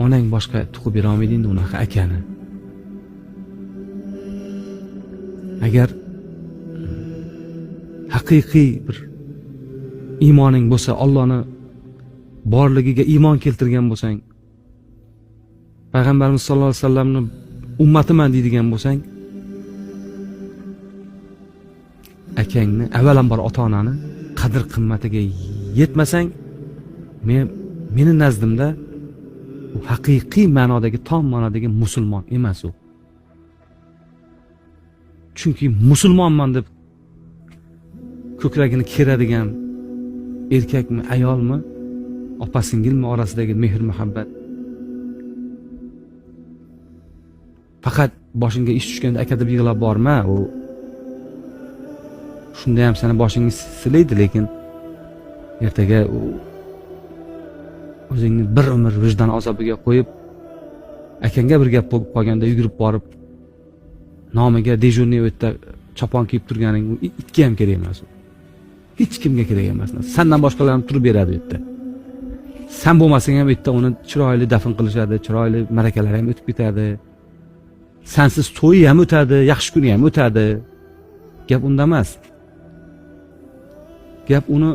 onang boshqa tuqib bera olmaydi endi unaqa akani. Agar haqiqiy bir iymoning bo'lsa, Allohni borligiga iymon keltirgan bo'lsang, Payg'ambarimiz sollallohu alayhi vasallamni ummatiman deydigan bo'lsang, akangni, avvalambor ota-onani qadr qimmatiga yetmasang, meni nazdimda u haqiqiy ma'nodagi, tom ma'nodagi musulmon emas u. Chunki musulmonman deb ko'kragini keradigan erkakmi, ayolmi, opa-singilmi orasidagi mehr muhabbat faqat boshingga ish tushganda aka deb yig'lab borma, u shunda ham seni boshingni silaydi, lekin ertaga u o'zingni bir umr vijdon azobiga qo'yib, akangga bir gap bo'lib qolganda yugurib borib nomiga dejurniy o'tda chopon kiyib turganing u itga ham kerak emas. Hech kimga kerak emas. Sendan boshqalar ham turib beradi u yerda. Sen bo'lmasang ham u yerda uni chiroyli dafn qilishadi, chiroyli marakalar ham o'tib ketadi. Sensiz to'yi ham o'tadi, yaxshi kuni ham o'tadi. Gap unda emas. Gap uni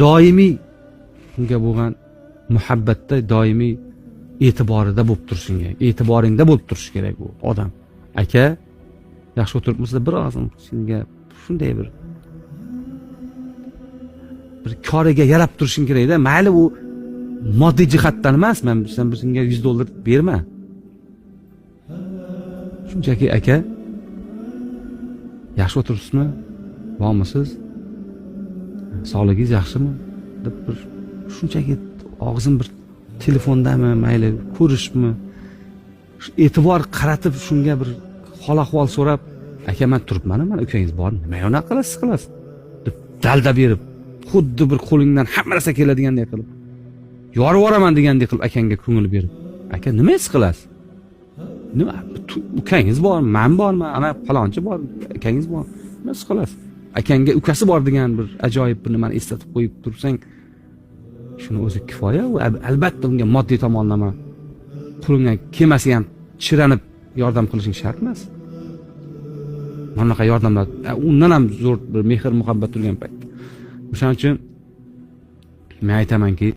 doimiy unga bo'lgan muhabbatda doimiy e'tiborida bo'lib turishingga, e'tiboringda bo'lib turishi kerak bu odam. Aka yaxshi o'tiribmizda bir og'zim senga shunday bir koriga yarab turishing kerak-da. Mayli u moddiy jihatdan emas, men sen senga $100 berma. Shunchaki aka yaxshi o'tiribsizmi? Bormisiz? Sog'ligingiz yaxshimi? deb bir shunchaki og'zim bir telefondami, mayli ko'rishmi, e'tibor qaratib shunga bir hol ahvol so'rab, aka men turibman, mana ukangiz bormi? Nima unaqa qilasiz deb dalda berib, xuddi bir qo'lingdan hamma narsa keladigandek qilib, yorib yuboraman degandek qilib akangga ko'ngil berib, aka nima his qilasiz? Nima ukangiz bormi? Men bormi? Ana falonchi bor, akangiz bor. Nima his qilasiz? Akangga ukasi bor degan bir ajoyib bir nimani eslatib qo'yib tursang, shuni o'zi kifoya. U albatta unga moddiy tomonlama qo'lingdan kelmasa ham chiranib yordam qilishing shart emas. Mana bunaqa yordamlar undan ham zo'r bir mehr muhabbat turgan payt. O'shaning uchun men aytamanki,